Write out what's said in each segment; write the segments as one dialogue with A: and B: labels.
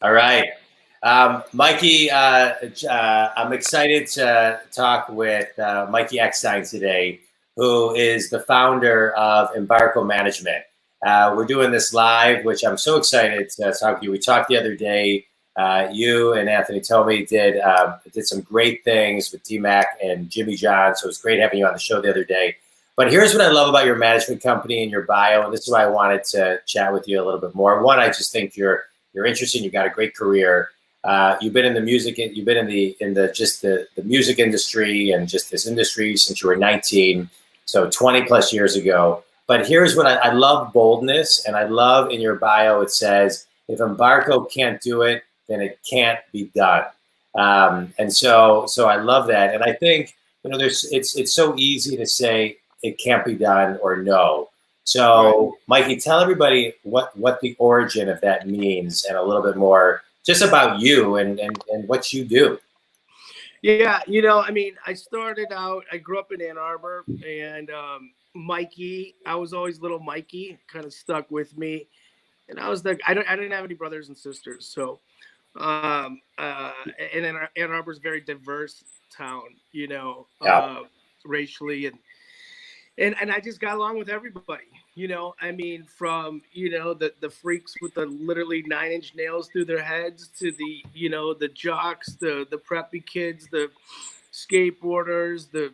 A: All right. Mikey, I'm excited to talk with Mikey Eckstein today, who is the founder of Embarco Management. We're doing this live, which I'm so excited to talk to you. We talked the other day. You and Anthony Tomey did some great things with D-Mac and Jimmy John, so it was great having you on the show the other day. But here's what I love about your management company and your bio, and this is why I wanted to chat with you a little bit more. One, I just think you're interesting. You've got a great career. You've been in the music. You've been in the music industry and just this industry since you were 19, so 20 plus years ago. But here's what I love: boldness, and I love in your bio it says, "If Embarco can't do it, then it can't be done." And so I love that, and I think it's so easy to say it can't be done or no. So, Mikey, tell everybody what the origin of that means and a little bit more just about you and what you do.
B: Yeah, I mean, I started out, I grew up in Ann Arbor, and Mikey, I was always little Mikey, kind of stuck with me. And I was I didn't have any brothers and sisters. So, and Ann Arbor's a very diverse town, racially, and I just got along with everybody. I mean, from the freaks with the literally 9-inch nails through their heads to the jocks, the preppy kids, the skateboarders, the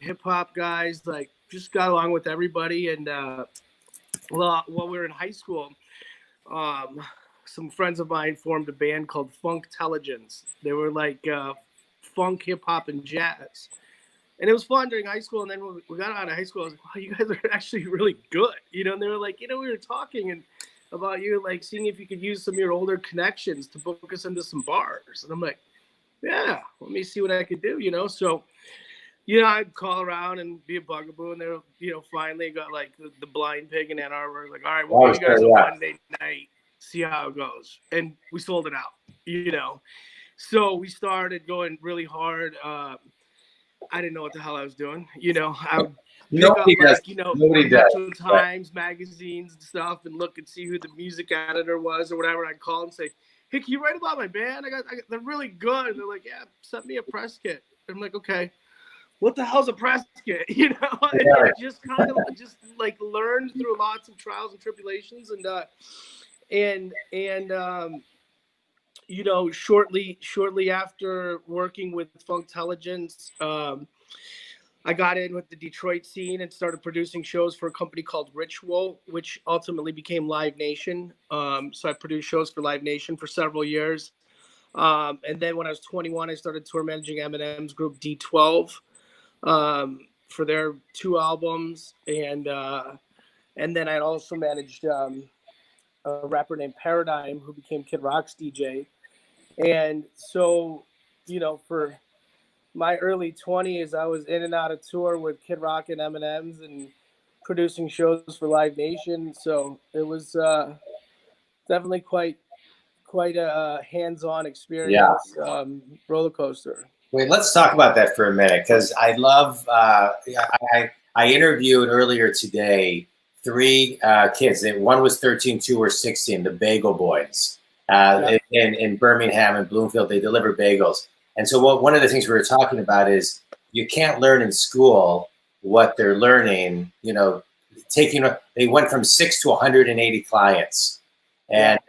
B: hip hop guys. Like, just got along with everybody. And while we were in high school, some friends of mine formed a band called Funktelligence. They were like funk, hip hop, and jazz. And it was fun during high school. And then when we got out of high school, I was like, wow, you guys are actually really good. And they were like, we were talking about you, like seeing if you could use some of your older connections to book us into some bars. And I'm like, yeah, let me see what I could do, So, I'd call around and be a bugaboo. And they were, finally got like the Blind Pig in Ann Arbor. Like, all right, well, you guys on Monday night, see how it goes. And we sold it out, So we started going really hard. I didn't know what the hell I was doing. I would pick up Metro Times magazines and stuff and look and see who the music editor was or whatever. I'd call and say, hey, can you write about my band? They're really good. And they're like, yeah, send me a press kit. And I'm like, okay, what the hell's a press kit? And I just kind of just like learned through lots of trials and tribulations shortly after working with Funktelligence, I got in with the Detroit scene and started producing shows for a company called Ritual, which ultimately became Live Nation. So I produced shows for Live Nation for several years. And then when I was 21, I started tour managing Eminem's group D12 for their 2 albums. And then I also managed a rapper named Paradigm, who became Kid Rock's DJ. And so, for my early 20s, I was in and out of tour with Kid Rock and Eminem's and producing shows for Live Nation. So it was definitely quite a hands-on experience, roller coaster.
A: Wait, let's talk about that for a minute, because I love. I interviewed earlier today 3 kids. One was 13, 2 were 16. The Bagel Boys. In Birmingham and Bloomfield, they deliver bagels. And so one of the things we were talking about is you can't learn in school what they're learning. They went from 6 to 180 clients, and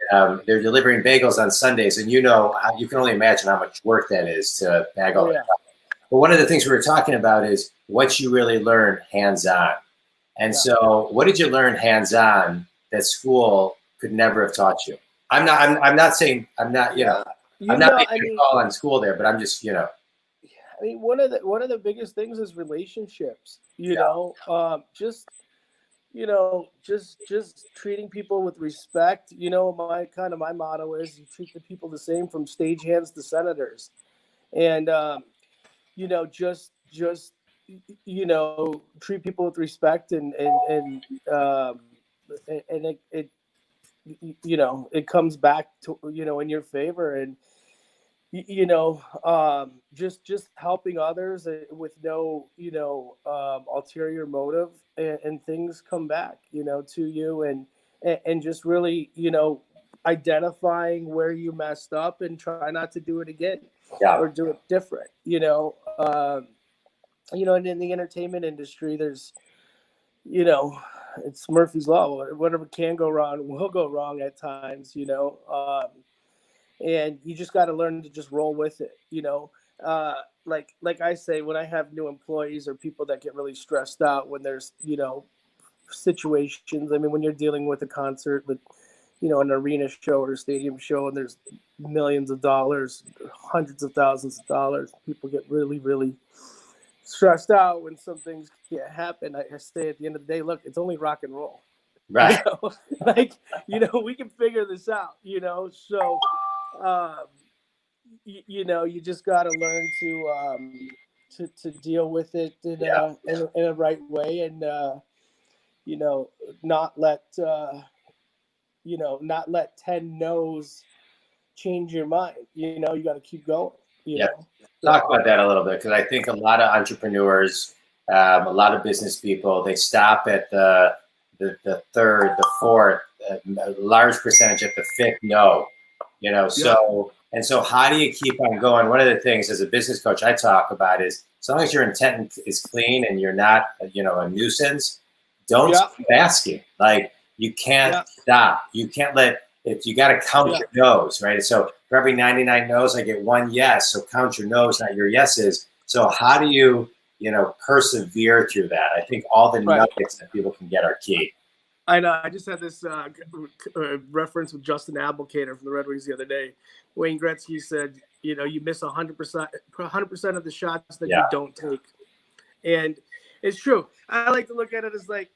A: they're delivering bagels on Sundays. And you can only imagine how much work that is to bag all that. But one of the things we were talking about is what you really learn hands-on. And so what did you learn hands-on that school could never have taught you? I'm not saying I'm not making a call on school there, but I'm just I
B: mean, one of the biggest things is relationships. Just treating people with respect. My motto is you treat the people the same, from stagehands to senators, and just treat people with respect, and it comes back to in your favor, and just helping others with no ulterior motive, and things come back to you, and just really identifying where you messed up and try not to do it again
A: Yeah.
B: or do it different, and in the entertainment industry, there's, it's Murphy's Law. Whatever can go wrong will go wrong at times, and you just got to learn to just roll with it, like I say, when I have new employees or people that get really stressed out when there's, situations. I mean, when you're dealing with a concert, with, an arena show or a stadium show, and there's millions of dollars, hundreds of thousands of dollars, people get really, really stressed out when some things can't happen. I say at the end of the day, look, it's only rock and roll.
A: Right.
B: We can figure this out, so, you just got to learn to deal with it in a right way, and, not let, not let 10 no's change your mind. You got to keep going, know.
A: Talk about that a little bit, because I think a lot of entrepreneurs, a lot of business people, they stop at the third, the fourth, a large percentage at the fifth no. So how do you keep on going? One of the things as a business coach I talk about is, as long as your intent is clean and you're not, a nuisance, don't stop asking. Like, you can't stop. You can't you got to count your no's, right? So for every 99 no's, I get one yes. So count your no's, not your yeses. So how do you, persevere through that? I think all the nuggets that people can get are key.
B: I know. I just had this reference with Justin Abelkader from the Red Wings the other day. Wayne Gretzky said, you miss 100% of the shots that you don't take. And it's true. I like to look at it as like,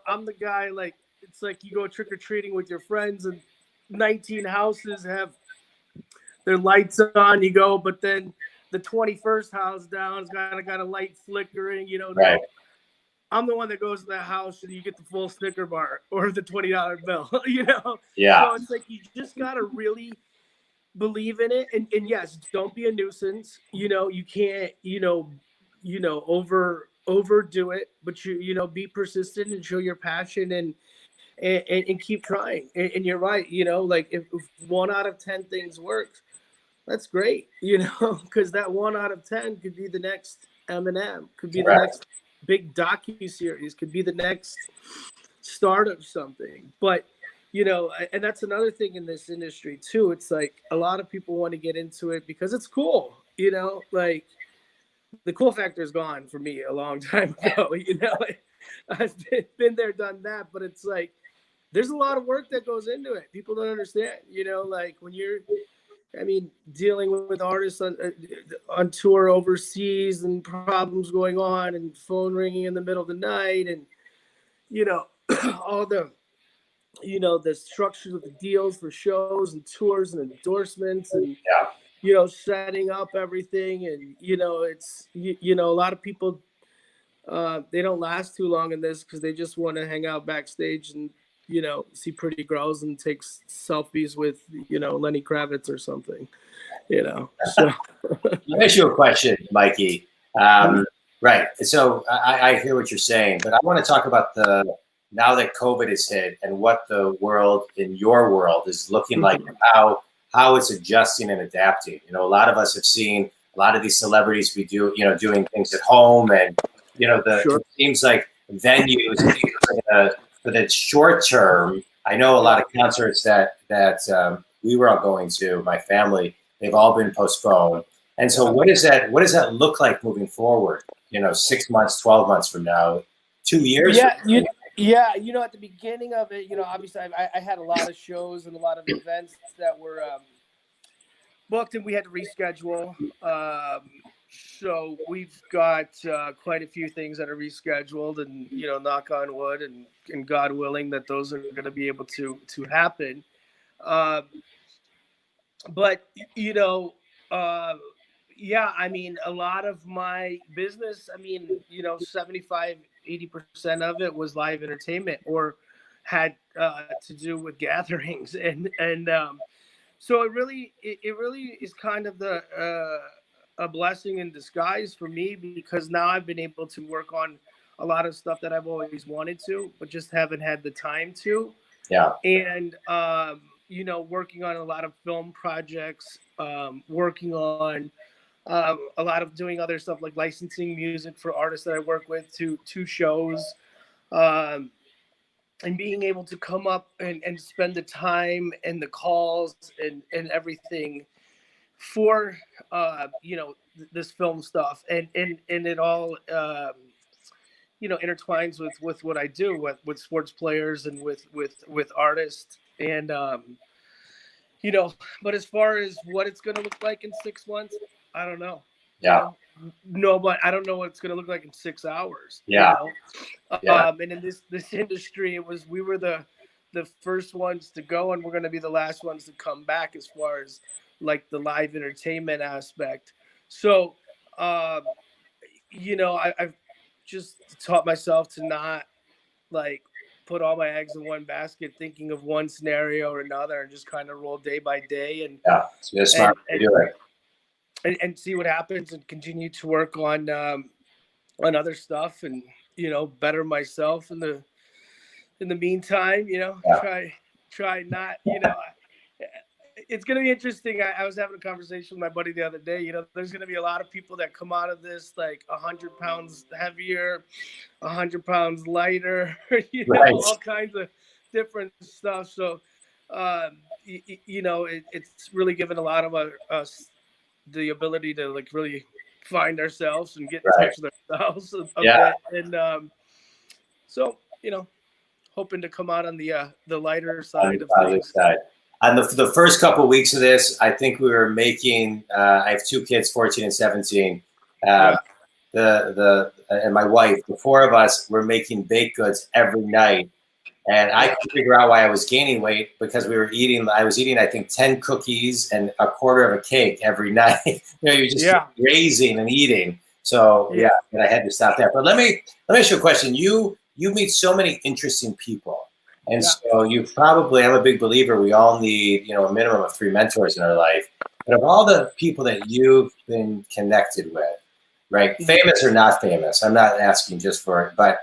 B: I'm the guy, like, it's like you go trick-or-treating with your friends and 19 houses have their lights on, you go, but then the 21st house down has got a light flickering,
A: Right.
B: I'm the one that goes to that house and you get the full Snicker bar or the $20 bill,
A: Yeah.
B: So it's like, you just got to really believe in it. And yes, don't be a nuisance. You can't, overdo it, but be persistent and show your passion and keep trying. And you're right. Like if 1 out of 10 things works, that's great, because that 1 out of 10 could be the next Eminem, could be the next big docu-series, could be the next start of something. But, and that's another thing in this industry too. It's like a lot of people want to get into it because it's cool, like the cool factor is gone for me a long time ago, I've been there, done that, but it's like, there's a lot of work that goes into it. People don't understand, like when you're, dealing with artists on tour overseas and problems going on and phone ringing in the middle of the night and, all the, the structures of the deals for shows and tours and endorsements and, setting up everything. And, it's, a lot of people, they don't last too long in this because they just want to hang out backstage and, see pretty girls and take selfies with, Lenny Kravitz or something, so.
A: Let me ask you a question, Mikey. Right. So I hear what you're saying, but I want to talk about now that COVID has hit and what the world in your world is looking like, how it's adjusting and adapting. A lot of us have seen a lot of these celebrities be doing things at home, and it seems like venues for the short term. I know a lot of concerts that we were all going to, my family, they've all been postponed. And so what does that look like moving forward? 6 months, 12 months from now, 2 years?
B: Yeah. At the beginning of it, obviously I had a lot of shows and a lot of events that were booked and we had to reschedule. So we've got quite a few things that are rescheduled, and, knock on wood and God willing that those are going to be able to happen. But, a lot of my business, 75, 80% of it was live entertainment or had to do with gatherings. And so it really is kind of a blessing in disguise for me, because now I've been able to work on a lot of stuff that I've always wanted to, but just haven't had the time to.
A: Yeah.
B: And, working on a lot of film projects, working on a lot of doing other stuff like licensing music for artists that I work with to shows, um, and being able to come up and spend the time and the calls and everything for this film stuff, and it all intertwines with what I do with sports players and with artists, and but as far as what it's going to look like in 6 months, I don't know.
A: Yeah.
B: No, but I don't know what it's going to look like in 6 hours.
A: Yeah. Yeah.
B: And in this industry, we were the first ones to go, and we're going to be the last ones to come back as far as like the live entertainment aspect. So, I've just taught myself to not like put all my eggs in one basket, thinking of one scenario or another, and just kind of roll day by day, and
A: Yeah. So you're smart to do it.
B: and see what happens, and continue to work on other stuff, and better myself in the meantime.
A: Yeah.
B: Try not. It's going to be interesting. I was having a conversation with my buddy the other day. There's going to be a lot of people that come out of this like 100 pounds heavier, 100 pounds lighter,
A: Right.
B: all kinds of different stuff. So, it's really given a lot of us the ability to like really find ourselves and get in
A: Right.
B: touch with ourselves a
A: Yeah.
B: bit. And so, hoping to come out on the lighter side of things.
A: Side. On the first couple of weeks of this, I think we were making. I have two kids, 14 and 17. And my wife, the four of us, were making baked goods every night, and I couldn't figure out why I was gaining weight because we were eating. I was eating, I think, 10 cookies and a quarter of a cake every night. You're just raising and eating. So and I had to stop that. But let me ask you a question. You meet so many interesting people. And so you probably, I'm a big believer, we all need, a minimum of 3 mentors in our life. But of all the people that you've been connected with, right, famous or not famous, I'm not asking just for it, but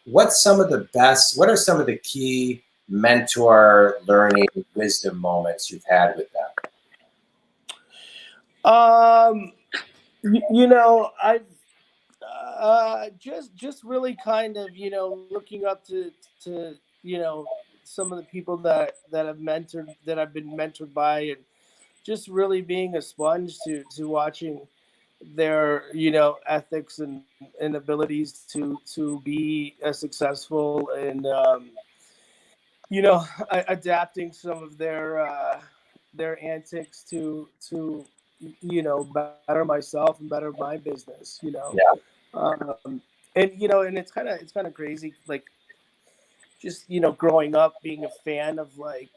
A: what are some of the key mentor learning wisdom moments you've had with them?
B: I've just really kind of, looking up to some of the people that I've been mentored by, and just really being a sponge to watching their, ethics and abilities to be successful, and, adapting some of their antics to better myself and better my business, and it's kind of crazy, like just growing up being a fan of like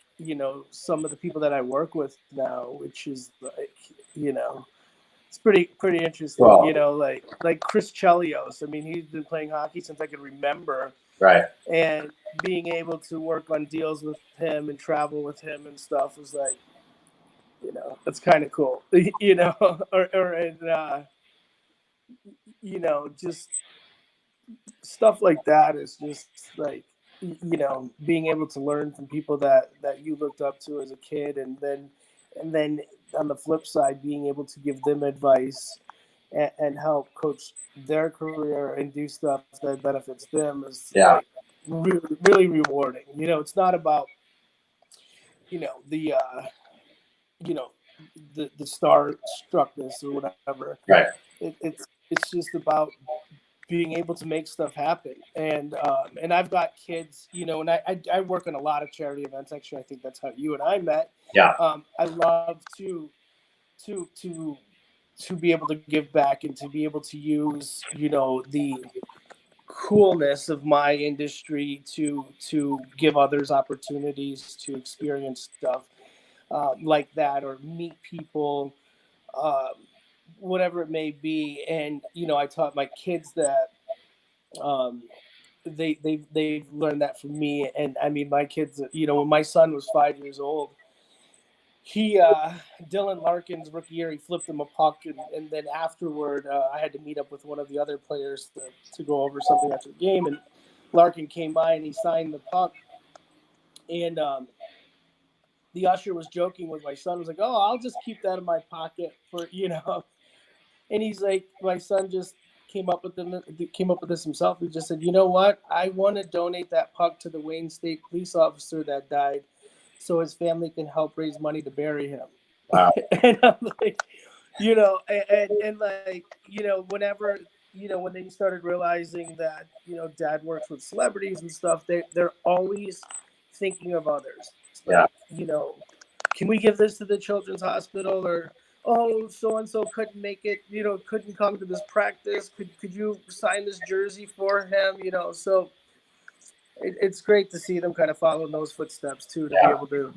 B: some of the people that I work with now, which is like it's pretty interesting.
A: Wow.
B: Like Chris Chelios. I mean, he's been playing hockey since I could remember.
A: Right.
B: And being able to work on deals with him and travel with him and stuff was like, that's kind of cool. Just stuff like that is just like, being able to learn from people that you looked up to as a kid, and then on the flip side, being able to give them advice and help coach their career and do stuff that benefits them is like really, really rewarding. It's not about, the star struckness or whatever.
A: Right.
B: It's just about being able to make stuff happen. And I've got kids, and I work on a lot of charity events. Actually, I think that's how you and I met.
A: Yeah.
B: I love to be able to give back and to be able to use, the coolness of my industry to give others opportunities to experience stuff like that, or meet people, whatever it may be. And I taught my kids that they've learned that from me. And I mean, my kids, when my son was 5 years old, he Dylan Larkin's rookie year, he flipped him a puck, and then afterward I had to meet up with one of the other players to go over something after the game, and Larkin came by and he signed the puck, and the usher was joking with my son. Was like, "Oh, I'll just keep that in my pocket for." And he's like, my son just came up with this himself. He just said, "You know what? I want to donate that puck to the Wayne State police officer that died, so his family can help raise money to bury him."
A: Wow.
B: And I'm like, and like, whenever, when they started realizing that, dad works with celebrities and stuff, they're always thinking of others. It's
A: Yeah.
B: like, can we give this to the children's hospital? Or, oh, so and so couldn't make it, couldn't come to this practice. Could you sign this jersey for him? So it's great to see them kind of follow in those footsteps too, to be able to,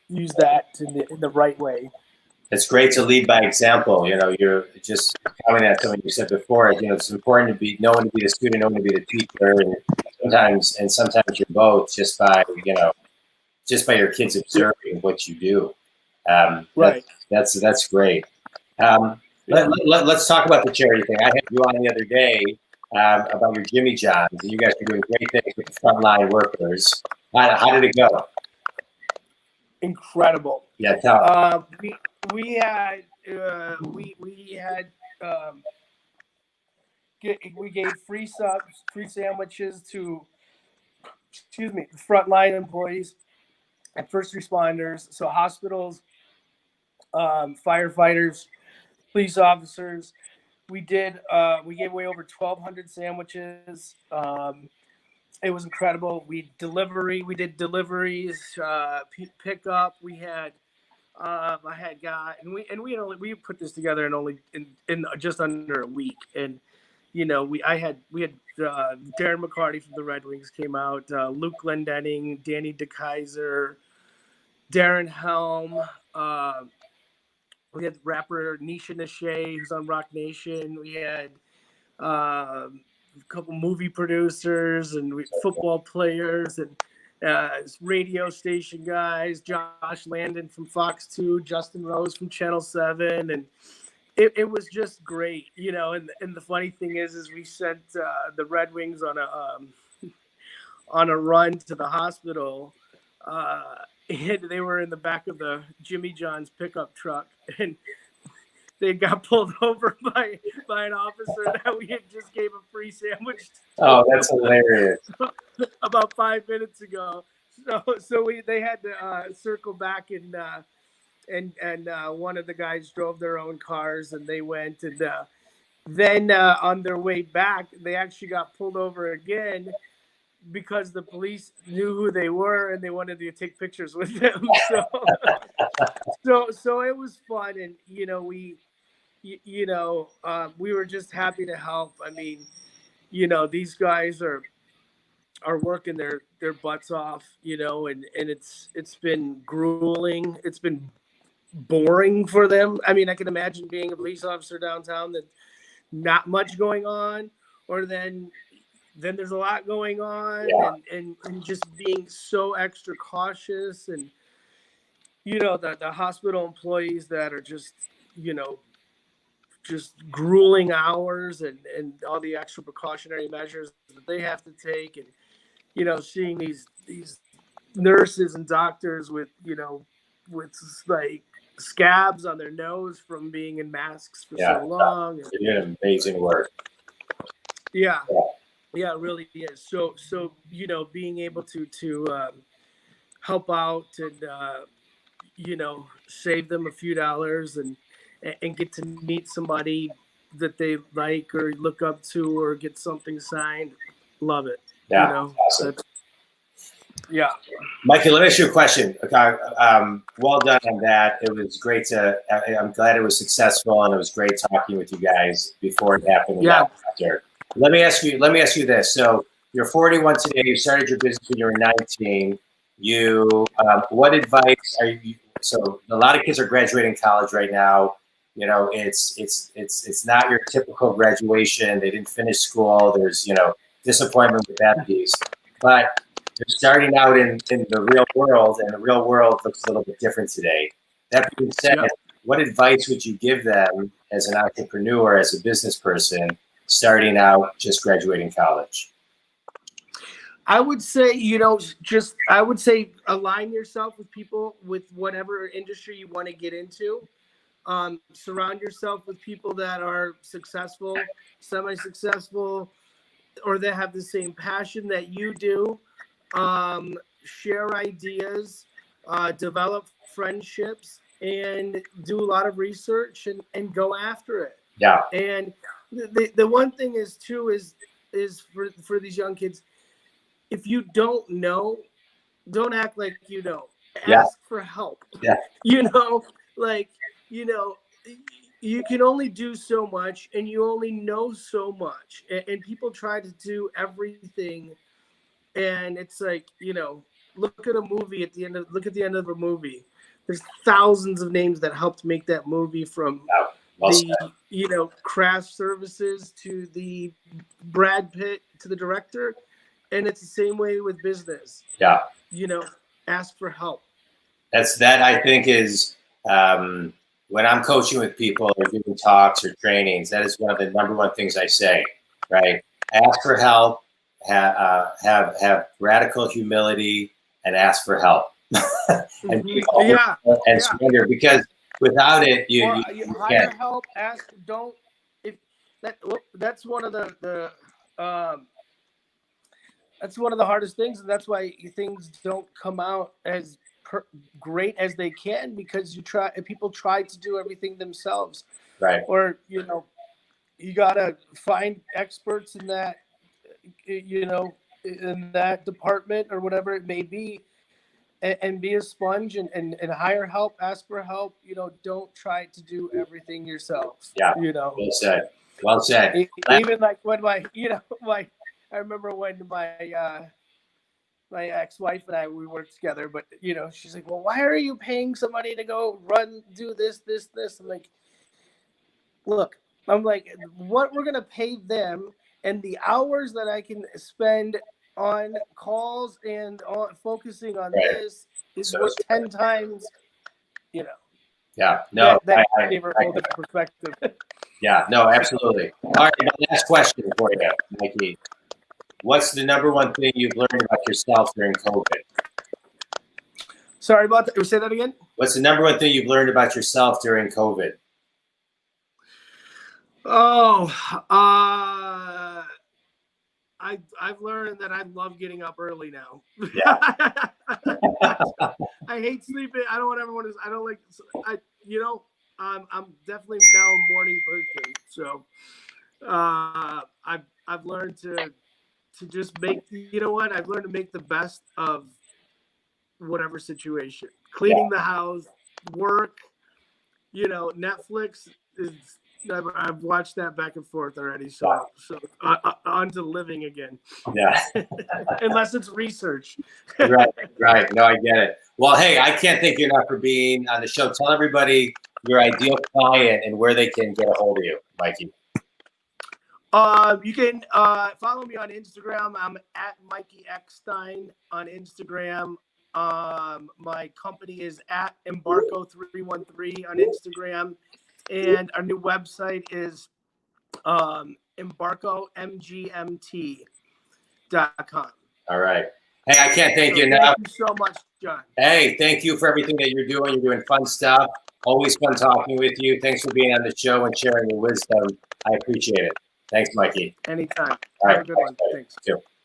B: use that in the right way.
A: It's great to lead by example. You're just commenting on something you said before. It's important to be knowing to be the student, knowing to be the teacher, and sometimes you're both just by your kids observing what you do.
B: Right.
A: That's great. Let's talk about the charity thing. I had you on the other day about your Jimmy Johns, and you guys are doing great things with the frontline workers. How did it go?
B: Incredible.
A: Yeah, tell.
B: We had we gave free sandwiches to, frontline employees and first responders, so hospitals, firefighters, police officers. We gave away over 1,200 sandwiches. It was incredible. We did deliveries, pickup. We had I had got, and we put this together in just under a week. And we had Darren McCarty from the Red Wings came out, Luke Glendenning, Danny DeKaiser, Darren Helm. We had rapper Nisha Nashe, who's on Rock Nation. We had a couple movie producers and football players and radio station guys, Josh Landon from Fox 2, Justin Rose from Channel 7. And it was just great, and the funny thing is we sent the Red Wings on a run to the hospital, and they were in the back of the Jimmy John's pickup truck, and they got pulled over by an officer that we had just gave a free sandwich to.
A: Oh, that's hilarious.
B: About 5 minutes ago. So they had to circle back, and one of the guys drove their own cars, and they went, and then on their way back, they actually got pulled over again because the police knew who they were and they wanted to take pictures with them. So it was fun, and we were just happy to help. I mean, these guys are working their butts off, and it's been grueling. It's been boring for them. I mean, I can imagine being a police officer downtown that not much going on, or then there's a lot going on, and just being so extra cautious, and the hospital employees that are just grueling hours, and all the extra precautionary measures that they have to take, and seeing these nurses and doctors with like scabs on their nose from being in masks for so long.
A: You're doing amazing work.
B: Yeah, it really is. So being able to help out and save them a few dollars, and get to meet somebody that they like or look up to, or get something signed. Love it.
A: Yeah. Awesome.
B: Yeah.
A: Mikey, let me ask you a question. Okay. Well done on that. It was great I'm glad it was successful, and it was great talking with you guys before it happened.
B: Yeah.
A: After. Let me ask you this. So you're 41 today. You started your business when you were 19. What advice are you? So a lot of kids are graduating college right now. It's not your typical graduation. They didn't finish school. There's disappointment with that piece, but they're starting out in the real world, and the real world looks a little bit different today. That being said, what advice would you give them as an entrepreneur, as a business person, starting out just graduating college?
B: I would say, I would say align yourself with people with whatever industry you want to get into. Surround yourself with people that are successful, semi-successful, or that have the same passion that you do. Share ideas, develop friendships, and do a lot of research and go after it.
A: Yeah.
B: And the one thing is too is for these young kids, if you don't know, don't act like you know.
A: Yeah.
B: Ask for help.
A: Yeah.
B: Like, you can only do so much and you only know so much. And people try to do everything. And it's like, look at a movie look at the end of a movie. There's thousands of names that helped make that movie, from
A: Well
B: the,
A: said.
B: craft services to the Brad Pitt to the director. And it's the same way with business.
A: Yeah.
B: Ask for help.
A: That I think is when I'm coaching with people or doing talks or trainings, that is one of the number one things I say, right? Ask for help, have radical humility, and ask for help. And and surrender, because without it, you
B: hire
A: can't.
B: help. Ask. Don't. If that's one of the that's one of the hardest things, and that's why things don't come out as great as they can, because people try to do everything themselves,
A: Right?
B: Or you gotta find experts in that, in that department or whatever it may be, and be a sponge and hire help. Ask for help. Don't try to do everything yourself.
A: Yeah. Well said. Well said.
B: Even like when I remember when my ex-wife and we worked together, but she's like, well, why are you paying somebody to go do this? I'm like, look, what we're gonna pay them, and the hours that I can spend on calls and on focusing on this is worth 10 times.
A: Yeah. No.
B: That gave her a whole different perspective.
A: Yeah. No. Absolutely. All right. Last question for you, Mikey. What's the number one thing you've learned about yourself during COVID?
B: Sorry about that. Say that again.
A: What's the number one thing you've learned about yourself during COVID?
B: Oh, I've learned that I love getting up early now.
A: Yeah.
B: I hate sleeping. I don't want everyone to. I don't like. I'm definitely now a morning person. So, I've learned to just make. I've learned to make the best of whatever situation. Cleaning the house, work. Netflix is. I've watched that back and forth already, so on to living again.
A: Yeah.
B: Unless it's research.
A: Right. No, I get it. Well, hey, I can't thank you enough for being on the show. Tell everybody your ideal client and where they can get a hold of you, Mikey.
B: You can follow me on Instagram. I'm at Mikey Eckstein on Instagram. My company is at Embarco 313 on Instagram. And our new website is embarcomgmt.com.
A: All right. Hey, I can't thank you enough.
B: Thank you so much, John.
A: Hey, thank you for everything that you're doing. You're doing fun stuff. Always fun talking with you. Thanks for being on the show and sharing your wisdom. I appreciate it. Thanks, Mikey.
B: Anytime.
A: All right.
B: Have a good one. Thanks.
A: Too.